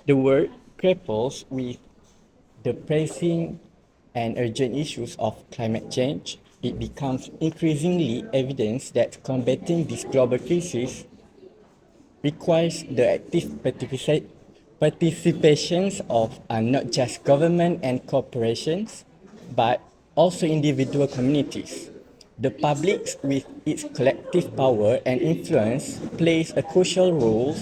The world grapples with the pressing and urgent issues of climate change. It becomes increasingly evident that combating this global crisis requires the active participations of not just government and corporations, but also individual communities. The public, with its collective power and influence, plays a crucial role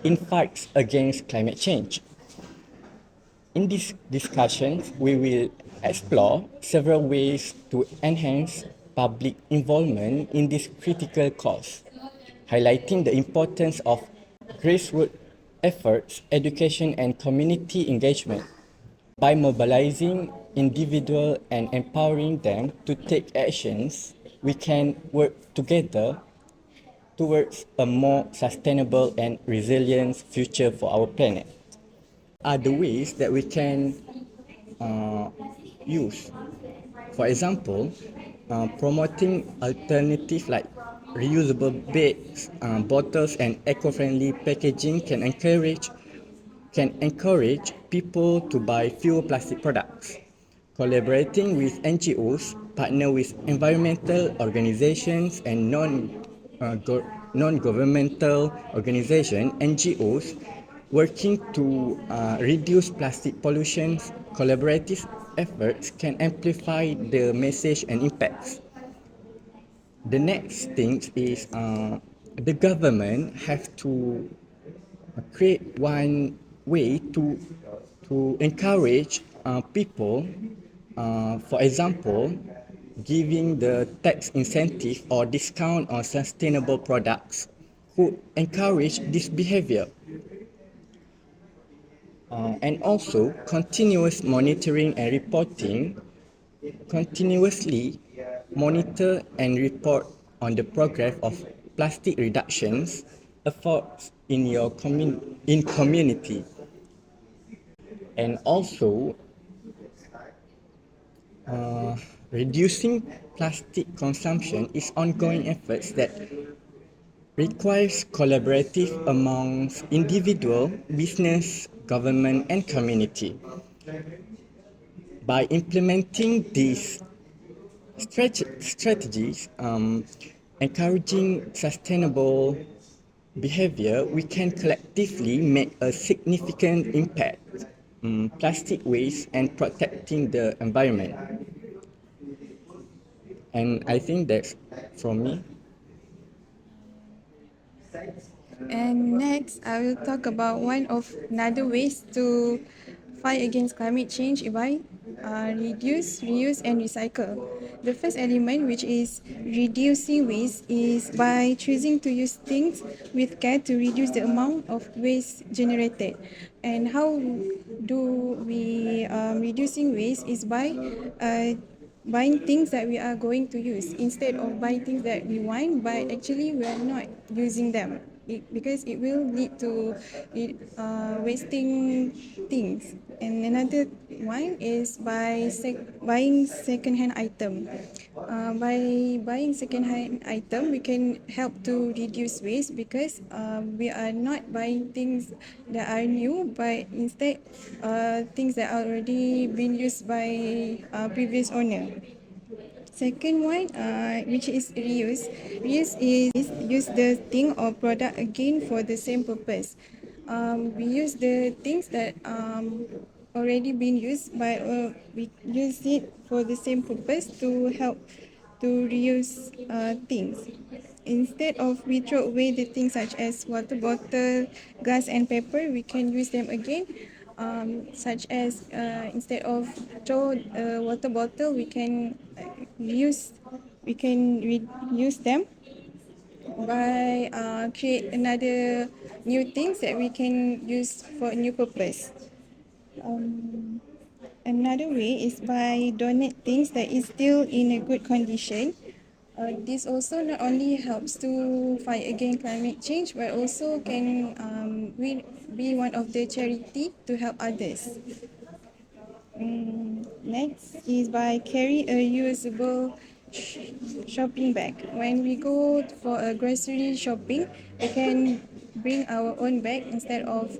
in fights against climate change. In this discussion, we will explore several ways to enhance public involvement in this critical cause, highlighting the importance of grassroots efforts, education, and community engagement. By mobilizing individuals and empowering them to take actions, we can work together towards a more sustainable and resilient future for our planet. Are the ways that we can use. For example, promoting alternatives like reusable bags, bottles, and eco-friendly packaging can encourage people to buy fewer plastic products. Collaborating with NGOs, partner with environmental organizations and non-governmental organizations (NGOs) working to reduce plastic pollution. Collaborative efforts can amplify the message and impacts. The next thing is the government have to create one way to encourage people, for example, giving the tax incentive or discount on sustainable products who encourage this behavior. And also continuous monitoring and reporting, continuously monitor and report on the progress of plastic reductions efforts in your community. And also reducing plastic consumption is ongoing efforts that requires collaborative amongst individual, business, government, and community. By implementing these strategies, encouraging sustainable behavior, we can collectively make a significant impact plastic waste and protecting the environment. And I think that's from me. And next, I will talk about one of another ways to fight against climate change by reduce, reuse, and recycle. The first element, which is reducing waste, is by choosing to use things with care to reduce the amount of waste generated. And how do we reducing waste is by buying things that we are going to use instead of buying things that we want but actually we are not using them because it will lead to wasting things. And another one is by buying second-hand item. By buying second-hand item, we can help to reduce waste because we are not buying things that are new, but instead things that are already been used by previous owner. Second one, which is reuse. Reuse is use the thing or product again for the same purpose. We use the things that already been used, but we use it for the same purpose to help to reuse things. Instead of we throw away the things such as water bottle, glass and paper, we can use them again. Such as instead of throw a water bottle, we can reuse them by create another new things that we can use for a new purpose. Another way is by donate things that is still in a good condition. This also not only helps to fight against climate change, but also can be one of the charity to help others. Next is by carry a usable shopping bag. When we go for a grocery shopping, we can bring our own bag instead of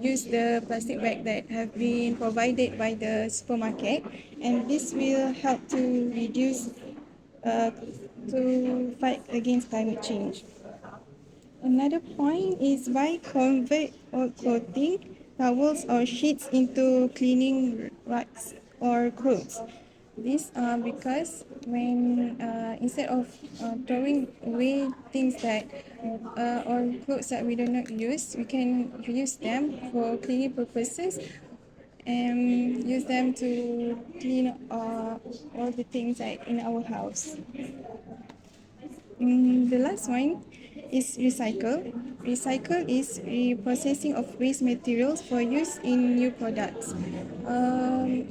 use the plastic bag that have been provided by the supermarket, and this will help to reduce uh, to fight against climate change. Another point is by convert old clothing, towels or sheets into cleaning rags or clothes. This because when instead of throwing away things that or clothes that we do not use, we can use them for cleaning purposes and use them to clean all the things like in our house. The last one is recycle. Recycle is reprocessing of waste materials for use in new products.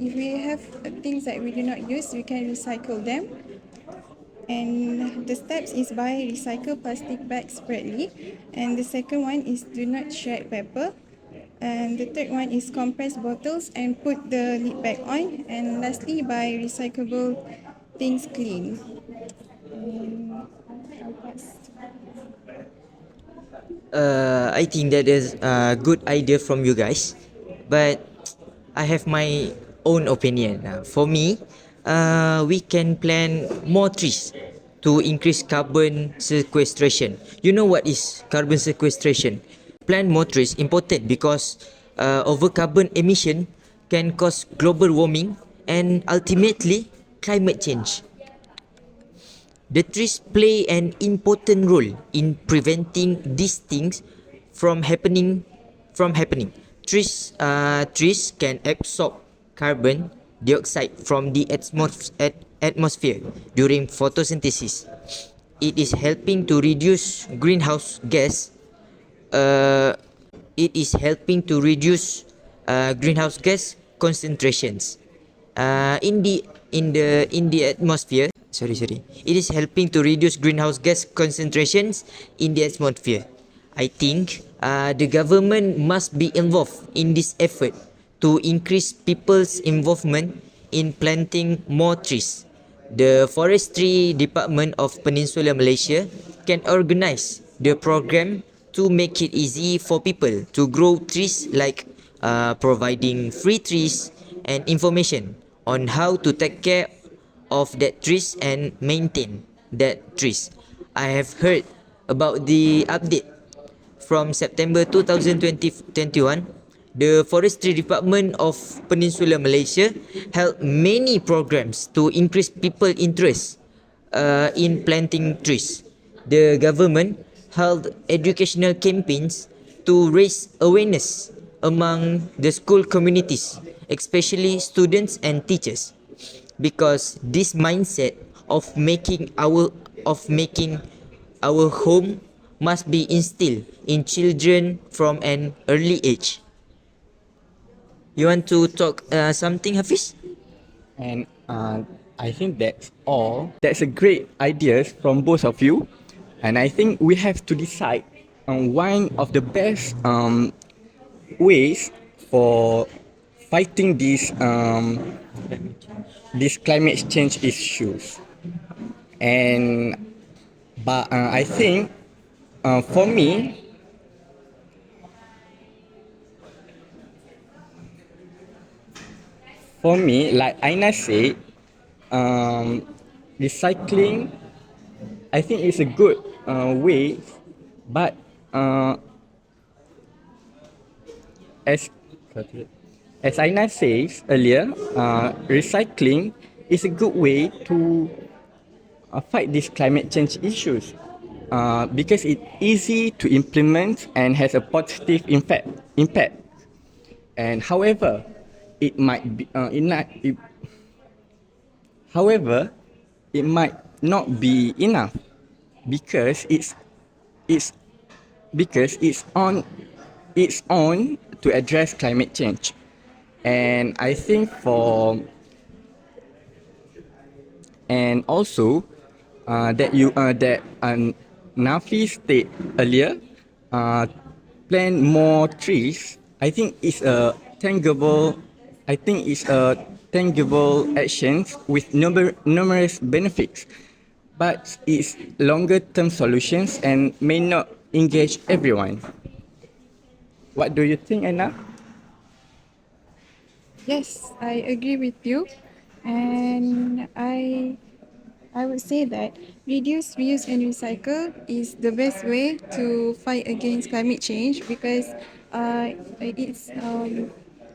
If we have things that we do not use, we can recycle them. And the steps is by recycle plastic bags separately. And the second one is do not shred paper. And the third one is compress bottles and put the lid back on. And lastly, by recyclable things clean. And I'll pass. I think that is a good idea from you guys, but I have my own opinion. For me, we can plant more trees to increase carbon sequestration. You know what is carbon sequestration? Plant more trees important because over carbon emission can cause global warming and ultimately climate change. The trees play an important role in preventing these things from happening. Trees can absorb carbon dioxide from the atmosphere during photosynthesis. It is helping to reduce greenhouse gas. Uh, it is helping to reduce greenhouse gas concentrations in the atmosphere. Sorry. It is helping to reduce greenhouse gas concentrations in the atmosphere. I think the government must be involved in this effort to increase people's involvement in planting more trees. The Forestry Department of Peninsular Malaysia can organize the program to make it easy for people to grow trees, like providing free trees and information on how to take care of that trees and maintain that trees. I have heard about the update from September 2021. The Forestry Department of Peninsular Malaysia held many programs to increase people interest in planting trees. The government held educational campaigns to raise awareness among the school communities, especially students and teachers, because this mindset of making our home must be instilled in children from an early age. You want to talk something, Hafiz? And I think that's all. That's a great ideas from both of you. And I think we have to decide on one of the best ways for fighting these climate change issues. And but I think for me, like Aina said, um, recycling, I think is a good way, but uh, as as Aina says earlier, recycling is a good way to fight these climate change issues because it's easy to implement and has a positive impact. And however, it might be however, it might not be enough because it's it's on to address climate change. And I think and also that Nafi stated earlier, uh, plant more trees. I think it's a tangible. I think it's a tangible actions with numerous benefits, but it's longer term solutions and may not engage everyone. What do you think, Aina? Yes, I agree with you, and I would say that reduce, reuse, and recycle is the best way to fight against climate change because it's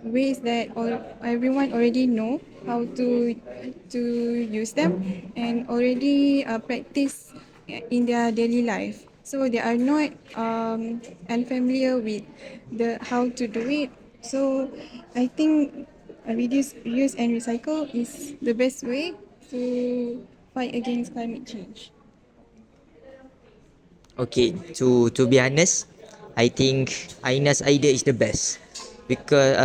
ways that everyone already know how to use them and already practice in their daily life. So they are not unfamiliar with the how to do it. So I think reduce, reuse, and recycle is the best way to fight against climate change. Okay, to be honest, I think Aina's idea is the best because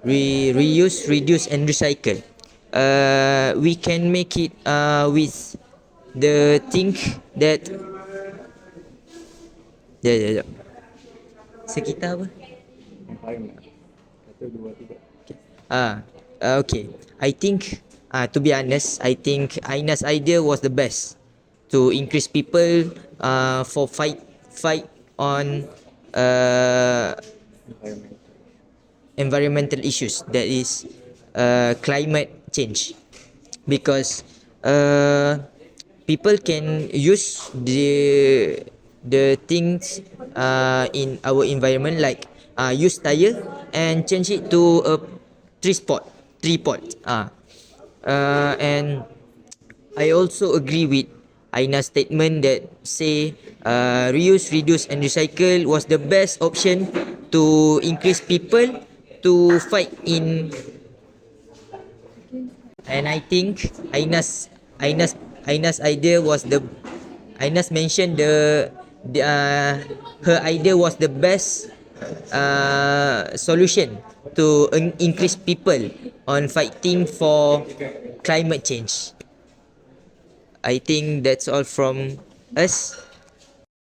reuse, reduce, and recycle. We can make it with the thing that yeah. Sekitar apa? Environment. Satu, dua, tiga. Okay. I think, to be honest, I think Aina's idea was the best to increase people for fight on uh, Environment. environmental issues, that is climate change, because people can use the things in our environment, like use tire and change it to a tree pot and I also agree with Aina's statement that say reuse, reduce, and recycle was the best option to increase people to fight in. And I think Aina's idea was the Aina's mentioned her idea was the best solution to increase people on fighting for climate change. I think that's all from us.